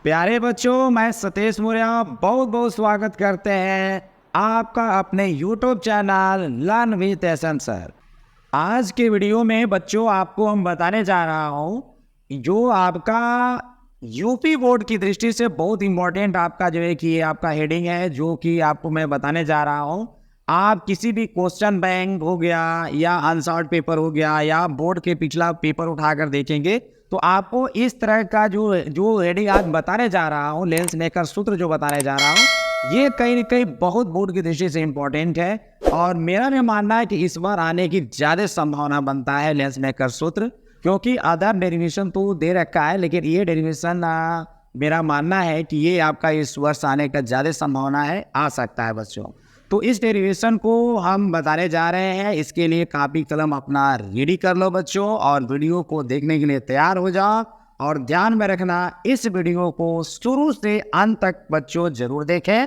प्यारे बच्चों, मैं सतीश मौर्य बहुत बहुत स्वागत करते हैं आपका अपने YouTube channel learn with essence sir. आज के वीडियो में बच्चों आपको हम बताने जा रहा हूँ जो आपका यूपी बोर्ड की दृष्टि से बहुत इम्पोर्टेंट आपका जो है कि ये आपका हेडिंग है, जो कि आपको मैं बताने जा रहा हूँ। आप किसी भी क्वेश्चन बैंक हो गया या अनसॉल्व पेपर हो गया या बोर्ड के पिछला पेपर उठाकर देखेंगे तो आपको इस तरह का जो हेडिंग आज बताने जा रहा हूँ, लेंस मेकर सूत्र जो बताने जा रहा हूँ, ये कहीं न कहीं बहुत बोर्ड की दृष्टि से इम्पोर्टेंट है। और मेरा भी मानना है कि इस बार आने की ज़्यादा संभावना बनता है लेंस मेकर सूत्र, क्योंकि अदर डेरिवेशन तो दे रखा है, लेकिन ये डेरिवेशन मेरा मानना है कि ये आपका इस वर्ष आने का ज़्यादा संभावना है, आ सकता है बच्चों। तो इस डेरिवेशन को हम बताने जा रहे हैं। इसके लिए कापी कलम अपना रेडी कर लो बच्चों और वीडियो को देखने के लिए तैयार हो जाओ। और ध्यान में रखना, इस वीडियो को शुरू से अंत तक बच्चों जरूर देखें,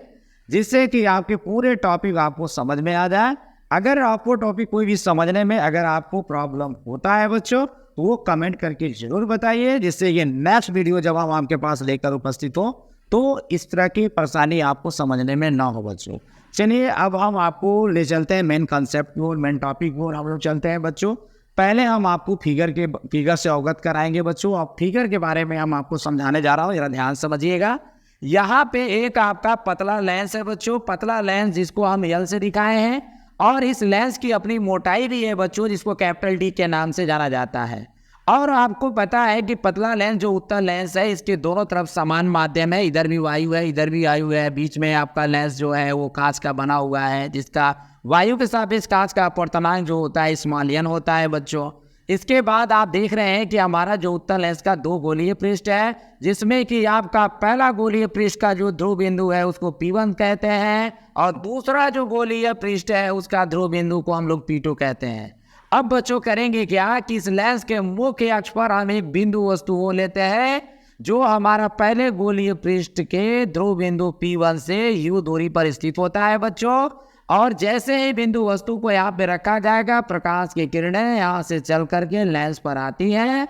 जिससे कि आपके पूरे टॉपिक आपको समझ में आ जाए। अगर आपको टॉपिक कोई भी समझने में अगर आपको प्रॉब्लम होता है बच्चों, तो वो कमेंट करके जरूर बताइए, जिससे ये नेक्स्ट वीडियो जब हम आपके पास लेकर उपस्थित हो तो इस तरह की परेशानी आपको समझने में ना हो बच्चों। चलिए अब हम आपको ले चलते हैं मेन कॉन्सेप्ट की ओर, मेन टॉपिक की ओर हम लोग चलते हैं बच्चों। पहले हम आपको फिगर से अवगत कराएंगे बच्चों। अब फिगर के बारे में हम आपको समझाने जा रहा हूँ, जरा ध्यान समझिएगा। यहाँ पे एक आपका पतला लेंस है बच्चों, पतला लेंस जिसको हम एल से दिखाए हैं, और इस लेंस की अपनी मोटाई भी है बच्चों, जिसको कैपिटल डी के नाम से जाना जाता है। और आपको पता है कि पतला लेंस जो उत्तल लेंस है, इसके दोनों तरफ समान माध्यम है, इधर भी वायु है इधर भी वायु है। बीच में आपका लेंस जो है वो कांच का बना हुआ है, जिसका वायु के सापेक्ष कांच का अपवर्तनांक जो होता है स्मॉल n होता है बच्चों। इसके बाद आप देख रहे हैं कि हमारा जो उत्तल लेंस का दो गोलीय पृष्ठ है, जिसमें कि आपका पहला गोलीय पृष्ठ का जो ध्रुव बिंदु है उसको P1 कहते हैं, और दूसरा जो गोलीय पृष्ठ है उसका ध्रुव बिंदु को हम लोग P2 कहते हैं। अब बच्चों करेंगे क्या कि इस लेंस के मुख्य अक्ष पर हम एक बिंदु वस्तु वो लेते हैं, जो हमारा पहले गोलीय पृष्ठ के ध्रुव बिंदु P1 से u दूरी पर स्थित होता है बच्चों। और जैसे ही बिंदु वस्तु को यहाँ पे रखा जाएगा, प्रकाश की किरणें यहाँ से चल करके लेंस पर आती हैं,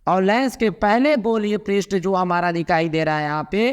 और लेंस के पहले गोलीय पृष्ठ जो हमारा दिखाई दे रहा है यहाँ पे,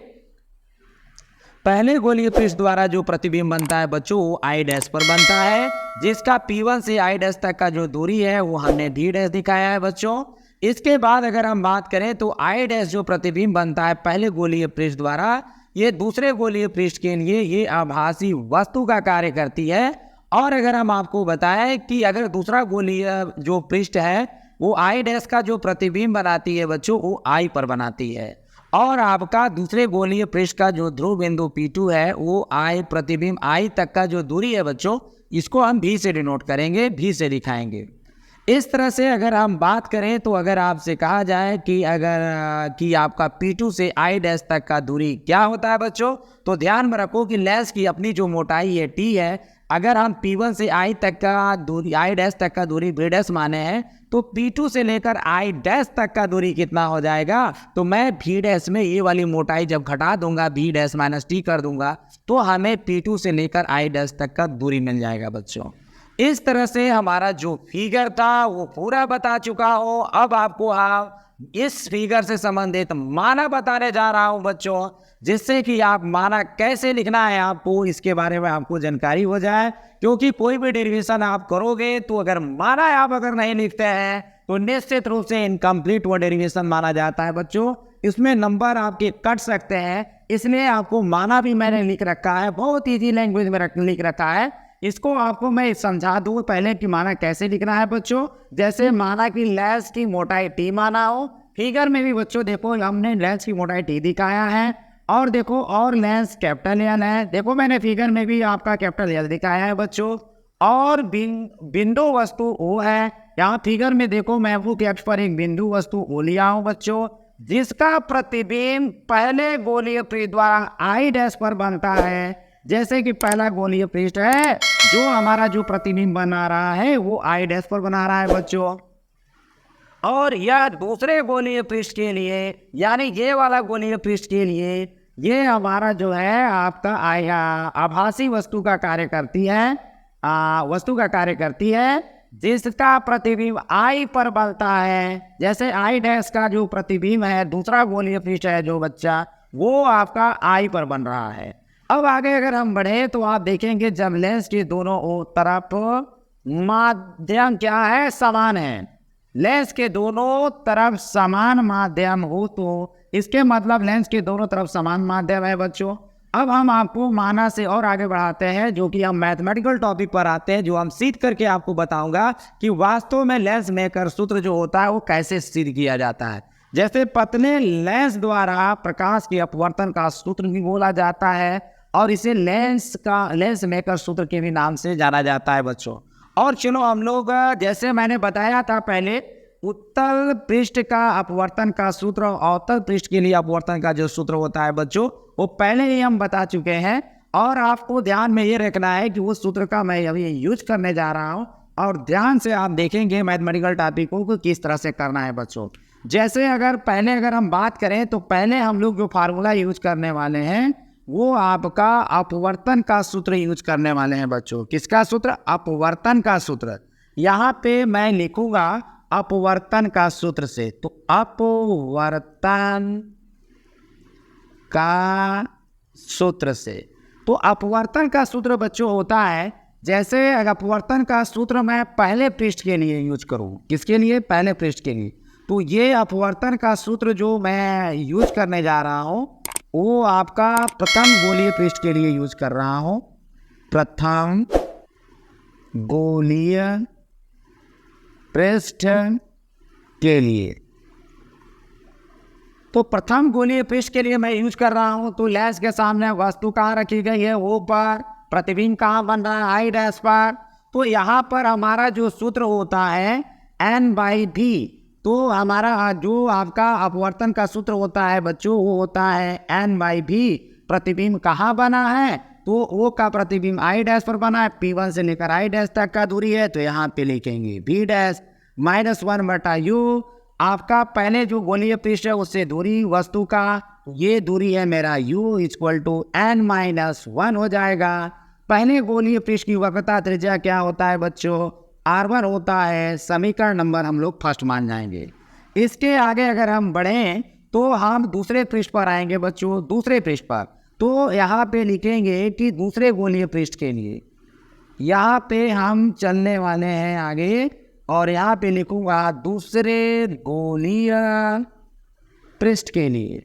पहले गोलीय पृष्ठ द्वारा जो प्रतिबिंब बनता है बच्चों वो आई डैश पर बनता है, जिसका P1 से आई डैश तक का जो दूरी है वो हमने डी डैश दिखाया है बच्चों। इसके बाद अगर हम बात करें तो आई डैश जो प्रतिबिंब बनता है पहले गोलीय पृष्ठ द्वारा, ये दूसरे गोलीय पृष्ठ के लिए ये आभासी वस्तु का कार्य करती है। और अगर हम आपको बताएं कि अगर दूसरा गोलीय जो पृष्ठ है वो आई डैश का जो प्रतिबिंब बनाती है बच्चों, वो आई पर बनाती है। और आपका दूसरे गोलीय पृष्ठ का जो ध्रुव बिंदु P2 है वो आई प्रतिबिंब आई तक का जो दूरी है बच्चों, इसको हम भी से डिनोट करेंगे, भी से दिखाएंगे। इस तरह से अगर हम बात करें तो अगर आपसे कहा जाए कि आपका P2 से आई डैश तक का दूरी क्या होता है बच्चों, तो ध्यान में रखो कि लेंस की अपनी जो मोटाई है T है, अगर हम P1 से आई तक का दूरी, आई डैश तक का दूरी B डैश माने हैं, तो P2 से लेकर आई डैश तक का दूरी कितना हो जाएगा, तो मैं V डैश में ये वाली मोटाई जब घटा दूंगा, V डैश माइनस T कर दूंगा, तो हमें P2 से लेकर आई डैश तक का दूरी मिल जाएगा बच्चों। इस तरह से हमारा जो फिगर था वो पूरा बता चुका हो। अब आपको इस फिगर से संबंधित माना बताने जा रहा हूं बच्चों, जिससे कि आप माना कैसे लिखना है आपको इसके बारे में आपको जानकारी हो जाए। क्योंकि कोई भी डेरिवेशन आप करोगे तो अगर माना आप अगर नहीं लिखते हैं तो निश्चित रूप से इनकम्प्लीट वो डेरिवेशन माना जाता है बच्चों। इसमें नंबर आपके कट सकते हैं, इसलिए आपको माना भी मैंने लिख रखा है, बहुत ईजी लैंग्वेज में लिख रखा है। इसको आपको मैं समझा दूँ पहले कि माना कैसे लिखना है बच्चों। जैसे माना कि लेंस की मोटाई T माना हो, फिगर में भी बच्चों देखो हमने लेंस की मोटाई T दिखाया है, और देखो और लेंस कैपिटल L है, देखो मैंने फिगर में भी आपका कैपिटल L दिखाया है बच्चों। और बिंदु वस्तु O है, यहाँ फिगर में देखो मैं वो के अक्ष पर एक बिंदु वस्तु O लिया हूँ बच्चों, जिसका प्रतिबिंब पहले गोलीय पृष्ठ द्वारा आई डैश पर बनता है। जैसे कि पहला गोलीय पृष्ठ है, जो हमारा जो प्रतिबिंब बना रहा है वो आई डैश पर बना रहा है बच्चों। और यह दूसरे गोलीय पृष्ठ के लिए, यानी ये वाला गोलीय पृष्ठ के लिए, ये हमारा जो है आपका आभासी वस्तु का कार्य करती है, जिसका प्रतिबिंब आई पर बनता है। जैसे आई डैश का जो प्रतिबिंब है दूसरा गोलीय पृष्ठ है जो बच्चा, वो आपका आई पर बन रहा है। अब आगे अगर हम बढ़े तो आप देखेंगे जब लेंस के दोनों तरफ माध्यम क्या है, समान है, लेंस के दोनों तरफ समान माध्यम हो तो इसके मतलब लेंस के दोनों तरफ समान माध्यम है बच्चों। अब हम आपको माना से और आगे बढ़ाते हैं, जो कि हम मैथमेटिकल टॉपिक पर आते हैं, जो हम सिद्ध करके आपको बताऊंगा कि वास्तव में लेंस मेकर सूत्र जो होता है वो कैसे सिद्ध किया जाता है। जैसे पतले लेंस द्वारा प्रकाश के अपवर्तन का सूत्र भी बोला जाता है और इसे लेंस मेकर सूत्र के भी नाम से जाना जाता है बच्चों। और चलो हम लोग, जैसे मैंने बताया था पहले, उत्तल पृष्ठ का अपवर्तन का सूत्र और अवतल पृष्ठ के लिए अपवर्तन का जो सूत्र होता है बच्चों, वो पहले ही हम बता चुके हैं। और आपको ध्यान में ये रखना है कि उस सूत्र का मैं अभी यूज करने जा रहा हूँ और ध्यान से आप देखेंगे मैथमेटिकल टॉपिकों को किस तरह से करना है बच्चों। जैसे अगर हम बात करें तो पहले हम लोग जो फार्मूला यूज करने वाले हैं वो आपका अपवर्तन का सूत्र यूज करने वाले हैं बच्चों। किसका सूत्र? अपवर्तन का सूत्र। यहाँ पे मैं लिखूंगा अपवर्तन का सूत्र से, तो अपवर्तन का सूत्र से। तो अपवर्तन का सूत्र बच्चों होता है, जैसे अपवर्तन का सूत्र मैं पहले पृष्ठ के लिए यूज करूँ, किसके लिए? पहले पृष्ठ के लिए। तो ये अपवर्तन का सूत्र जो मैं यूज करने जा रहा हूँ वो आपका प्रथम गोलीय पृष्ठ के लिए यूज कर रहा हूँ, प्रथम गोलीय पृष्ठ के लिए। तो प्रथम गोलीय पृष्ठ के लिए मैं यूज कर रहा हूं, तो लेंस के सामने वस्तु कहाँ रखी गई है? ऊपर। प्रतिबिंब कहाँ बन रहा है? आई डैश पर। तो यहाँ पर हमारा जो सूत्र होता है n/v, तो हमारा जो आपका अपवर्तन का सूत्र होता है बच्चों वो होता है n/v। प्रतिबिंब कहाँ बना है? तो O का प्रतिबिंब आई डैश पर बना है, P1 से लेकर आई डैश तक का दूरी है, तो यहाँ पे लिखेंगे v डैश -1/u। आपका पहले जो गोलीय पृष्ठ है उससे दूरी वस्तु का, ये दूरी है मेरा u = n-1 हो जाएगा। पहले गोलीय पृष्ठ की वक्रता त्रिज्या क्या होता है बच्चों? r1 होता है। समीकरण नंबर हम लोग फर्स्ट मान जाएंगे। इसके आगे अगर हम बढ़ें तो हम दूसरे पृष्ठ पर आएंगे बच्चों। दूसरे पृष्ठ पर तो यहाँ पे लिखेंगे कि दूसरे गोलीय पृष्ठ के लिए, यहाँ पे हम चलने वाले हैं आगे और यहाँ पे लिखूंगा दूसरे गोलीय पृष्ठ के लिए।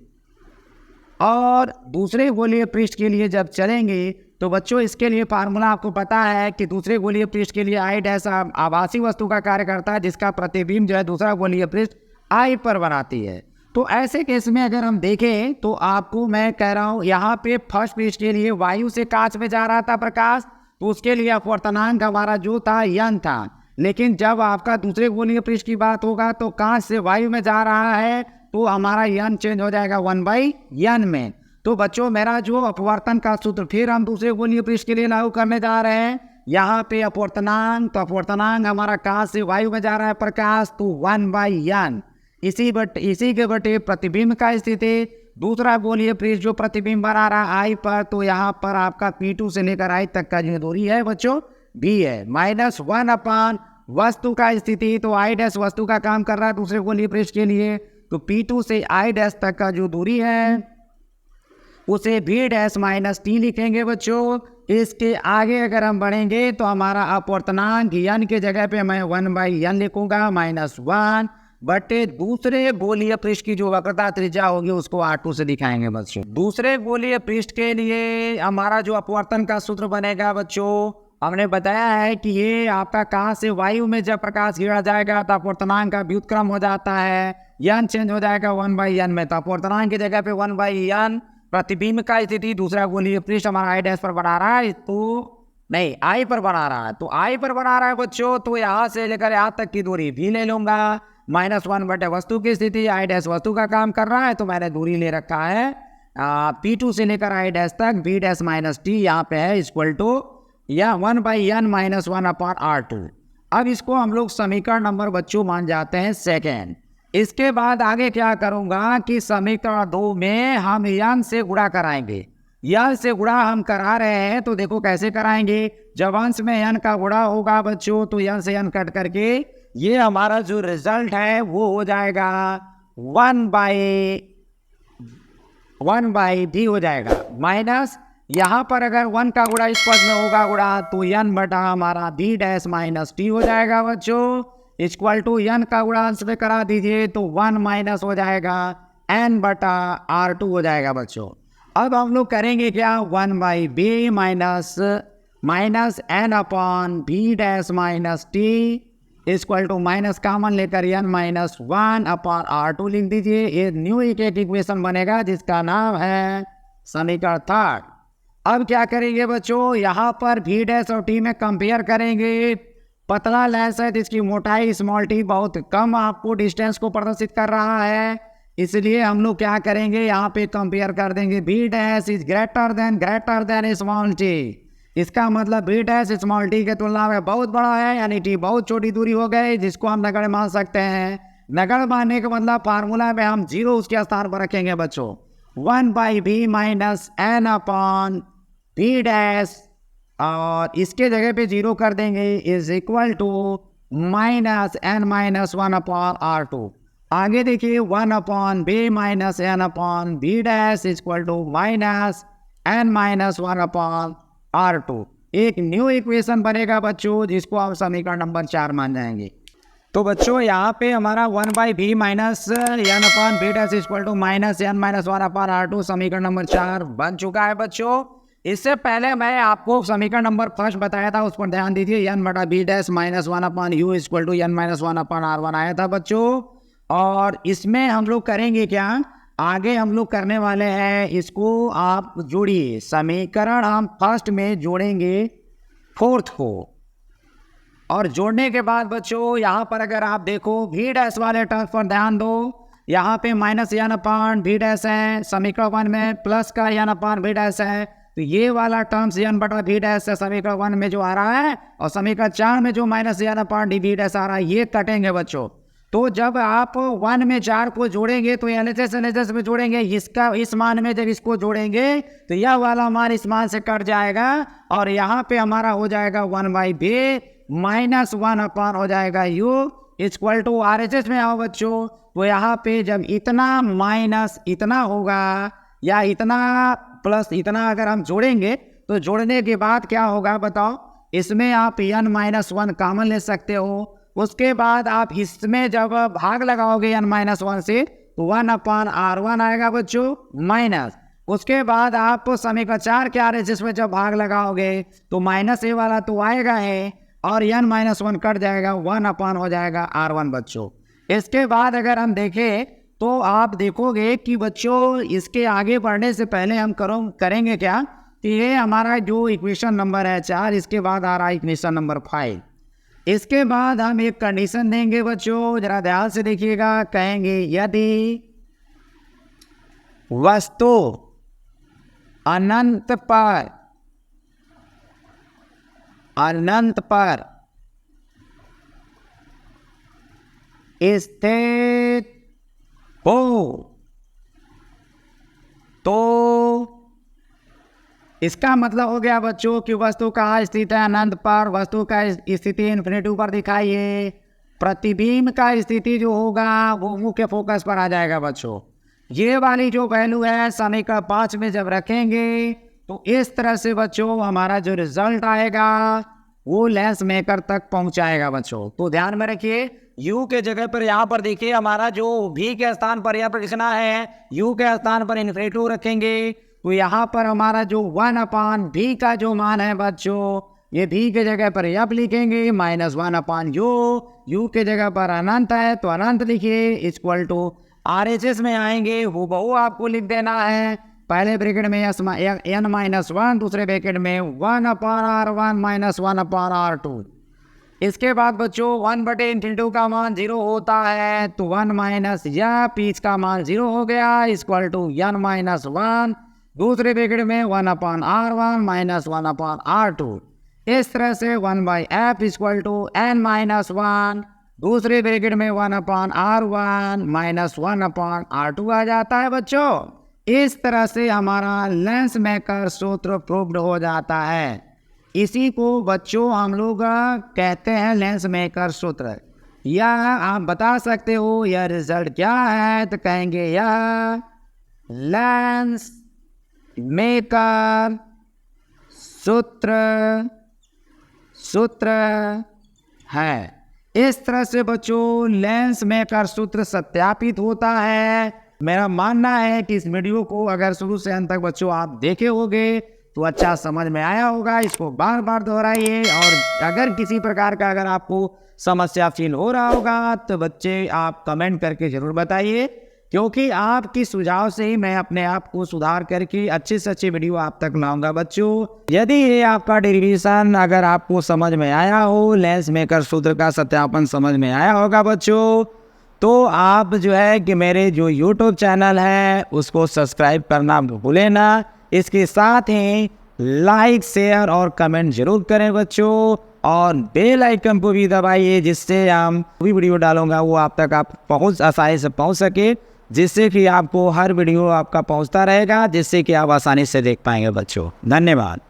और दूसरे गोलीय पृष्ठ के लिए जब चलेंगे तो बच्चों इसके लिए फार्मूला आपको पता है कि दूसरे गोलीय पृष्ठ के लिए आई डैश आभासी वस्तु का कार्य करता है, जिसका प्रतिबिंब जो है दूसरा गोलीय पृष्ठ आई पर बनाती है। तो ऐसे केस में अगर हम देखें तो आपको मैं कह रहा हूँ यहाँ पे फर्स्ट पृष्ठ के लिए वायु से कांच में जा रहा था प्रकाश, तो उसके लिए अपवर्तनांक हमारा जो था n था। लेकिन जब आपका दूसरे गोलीय पृष्ठ की बात होगा तो कांच से वायु में जा रहा है तो हमारा n चेंज हो जाएगा 1/n में। तो बच्चों मेरा जो अपवर्तन का सूत्र फिर हम दूसरे गोलीय पृष्ठ के लिए लागू करने जा रहे हैं। यहाँ पे अपवर्तनांक, तो अपवर्तनांक हमारा कांच से वायु में जा रहा है प्रकाश, तो 1/n। इसी के बटे प्रतिबिंब का स्थिति, दूसरा गोलीय पृष्ठ जो प्रतिबिंब बना रहा है आई पर, तो यहाँ पर आपका P2 से लेकर आई तक का जो दूरी है बच्चों v है, -1/, वस्तु का स्थिति, तो आई डैश वस्तु का काम कर रहा है दूसरे गोलीय पृष्ठ के लिए, तो P2 से आई डैश तक का जो दूरी है उसे v डैश -t लिखेंगे बच्चों। इसके आगे अगर हम बढ़ेंगे तो हमारा अपवर्तनांक n के जगह पे मैं 1/n लिखूंगा, -1 बटे दूसरे गोलीय पृष्ठ की जो वक्रता त्रिज्या होगी उसको R2 से दिखाएंगे बच्चों। दूसरे गोलीय पृष्ठ के लिए हमारा जो अपवर्तन का सूत्र बनेगा बच्चों, हमने बताया है कि ये आपका कहाँ से वायु में जब प्रकाश गिरा जाएगा तो अपवर्तनांक का व्युत्क्रम हो जाता है, n चेंज हो जाएगा 1/n में, तो अपवर्तनांक की जगह पे 1/n। प्रतिबिंब का स्थिति दूसरा गोलीय पृष्ठ हमारा आई डैश पर बना रहा है, तो नहीं आई पर बना रहा है, तो आई पर बना रहा है बच्चों, तो यहाँ से लेकर यहाँ तक की दूरी v ले लूंगा, -1 बटे वस्तु की स्थिति, आई डैश वस्तु का काम कर रहा है तो मैंने दूरी ले रखा है P2 से लेकर आई डैश तक, v डैश -t यहाँ पे है = या 1/n -1/R2। अब इसको हम लोग समीकरण नंबर बच्चों मान जाते हैं सेकेंड। इसके बाद आगे क्या करूंगा कि समीकरण 2 में हम n से गुणा कराएंगे। n से गुणा हम करा रहे हैं तो देखो कैसे कराएंगे। जब अंश में n का गुणा होगा बच्चों तो n से n कट करके ये हमारा जो रिजल्ट है वो हो जाएगा 1/n 1/b हो जाएगा, माइनस यहाँ पर अगर 1 का गुणा इस पद में होगा गुणा तो n बटा हमारा b डैश माइनस t हो जाएगा बच्चों, इक्वल टू n का गुणा अंश में करा दीजिए तो 1 माइनस हो जाएगा n बटा r2 हो जाएगा बच्चों। अब हम लोग करेंगे क्या, 1/b minus n upon b dash minus t equal to minus common लेकर n माइनस 1 अपॉन r2 लिख दीजिए। ये न्यू एक इक्वेशन बनेगा जिसका नाम है समीकरण 3। अब क्या करेंगे बच्चों, यहाँ पर v डैश और t में कंपेयर करेंगे। पतला लेंस है जिसकी मोटाई स्मॉल t बहुत कम आपको डिस्टेंस को प्रदर्शित कर रहा है, इसलिए हम लोग क्या करेंगे, यहाँ पे कंपेयर कर देंगे v dash is greater than small t। इसका मतलब v डैश स्मॉल t के तुलना में बहुत बड़ा है, यानी t बहुत छोटी दूरी हो गई जिसको हम नगण्य मान सकते हैं। नगण्य मानने का मतलब फार्मूला में हम 0 उसके स्थान पर रखेंगे बच्चों। 1/b minus n upon b dash और इसके जगह पे 0 कर देंगे is equal to minus n minus 1 upon r2। आगे देखिए 1 अपॉन b minus n upon b dash equal to minus n minus 1 upon r2। एक न्यू इक्वेशन बनेगा बच्चों जिसको हम समीकरण नंबर 4 मान जाएंगे। तो बच्चों यहाँ पे हमारा 1/b minus n upon b dash equal to minus n minus 1 upon r2 समीकरण नंबर 4 बन चुका है बच्चों। इससे पहले मैं आपको समीकरण नंबर 1 बताया था, उस पर ध्यान दीजिए। n बटा b dash minus 1 upon u equal to n minus 1 upon r1 आया था बच्चों। और इसमें हम लोग करेंगे क्या, आगे हम लोग करने वाले हैं, इसको आप जोड़िए। समीकरण हम फर्स्ट में जोड़ेंगे 4th को, और जोड़ने के बाद बच्चों यहाँ पर अगर आप देखो v डैश वाले टर्म पर ध्यान दो, यहाँ पे minus n upon v dash है, समीकरण 1 में प्लस का n अपॉन v डैश है, तो ये वाला टर्म्स n बटा v डैश है समीकरण 1 में जो आ रहा है, और समीकरण 4 में जो minus n upon v dash आ रहा है, ये कटेंगे बच्चों। तो जब आप 1 में 4 को जोड़ेंगे तो LHS में जोड़ेंगे, इसका इस मान में जब इसको जोड़ेंगे तो यह वाला मान इस मान से कट जाएगा, और यहाँ पे हमारा हो जाएगा 1/b माइनस 1 अपॉन हो जाएगा u इक्वल टू RHS में आओ बच्चों। तो यहाँ पे जब इतना माइनस इतना होगा या इतना प्लस इतना अगर हम जोड़ेंगे तो जोड़ने के बाद क्या होगा बताओ, इसमें आप n माइनस 1 कॉमन ले सकते हो। उसके बाद आप इसमें जब भाग लगाओगे n माइनस 1 से तो 1 अपॉन r1 आएगा बच्चों, माइनस उसके बाद आप समीकरण 4 के RHS में जब भाग लगाओगे तो माइनस ए वाला तो आएगा है, और n माइनस 1 कट जाएगा, 1 अपॉन हो जाएगा r1 बच्चों। इसके बाद अगर हम देखें तो आप देखोगे कि बच्चों इसके आगे बढ़ने से पहले हम करेंगे क्या, कि ये हमारा जो इक्वेशन नंबर है 4, इसके बाद आ रहा है इक्वेशन नंबर 5। इसके बाद हम एक कंडीशन देंगे बच्चों, जरा ध्यान से देखिएगा। कहेंगे यदि वस्तु अनंत पर स्थित हो तो इसका मतलब हो गया बच्चों कि वस्तु कहाँ स्थित है, अनंत पर। वस्तु का स्थिति इन्फिनिटी पर दिखाइए। प्रतिबिंब का स्थिति जो होगा वो मुख्य फोकस पर आ जाएगा बच्चों। ये वाली जो वैल्यू है समीकरण 5 में जब रखेंगे तो इस तरह से बच्चों हमारा जो रिजल्ट आएगा वो लेंस मेकर तक पहुंचाएगा बच्चों। तो ध्यान में रखिए, u के जगह पर यहाँ पर देखिए हमारा जो v के स्थान पर यहाँ पर लिखना है, u के स्थान पर इन्फिनिटी रखेंगे तो यहाँ पर हमारा जो 1 अपॉन v का जो मान है बच्चों, ये v के जगह पर f लिखेंगे, माइनस 1 अपॉन u के जगह पर अनंत है तो अनंत लिखिए, इक्वल टू RHS में आएंगे, वो बहु आपको लिख देना है। पहले ब्रैकेट में n माइनस 1, दूसरे ब्रैकेट में 1 upon r1 minus 1 upon r2। इसके बाद बच्चों 1/इन्फिनिटी का मान 0 होता है तो 1 माइनस या पीच का मान 0 हो गया, इक्वल टू n माइनस 1, दूसरे ब्रैकेट में 1 upon r1 minus 1 upon r2। इस तरह से 1/f equal to n minus 1, दूसरे ब्रैकेट में 1 upon r1 minus 1 upon r2 आ जाता है बच्चों। इस तरह से हमारा लेंस मेकर सूत्र प्रूव्ड हो जाता है। इसी को बच्चों हम लोग कहते हैं लेंस मेकर सूत्र। या आप बता सकते हो यह रिजल्ट क्या है, तो कहेंगे यह लेंस मेकर सूत्र सूत्र है। इस तरह से बच्चों लेंस मेकर सूत्र सत्यापित होता है। मेरा मानना है कि इस वीडियो को अगर शुरू से अंत तक बच्चों आप देखे होंगे तो अच्छा समझ में आया होगा। इसको बार बार दोहराइए, और अगर किसी प्रकार का अगर आपको समस्या फील हो रहा होगा तो बच्चे आप कमेंट करके ज़रूर बताइए, क्योंकि आपकी सुझाव से ही मैं अपने आप को सुधार करके अच्छे से अच्छे वीडियो आप तक लाऊंगा। बच्चों यदि ये आपका डेरिवेशन अगर आपको समझ में आया हो, लेंस मेकर सूत्र का सत्यापन समझ में आया होगा बच्चों, तो आप जो है कि मेरे जो YouTube चैनल है उसको सब्सक्राइब करना भूलें ना। इसके साथ ही लाइक शेयर और कमेंट जरूर करें बच्चों, और बेल आइकन को भी दबाइए, जिससे हम कोई वीडियो डालूंगा वो आप तक आप आसानी से पहुंच सके, जिससे कि आपको हर वीडियो आपका पहुंचता रहेगा, जिससे कि आप आसानी से देख पाएंगे बच्चों। धन्यवाद।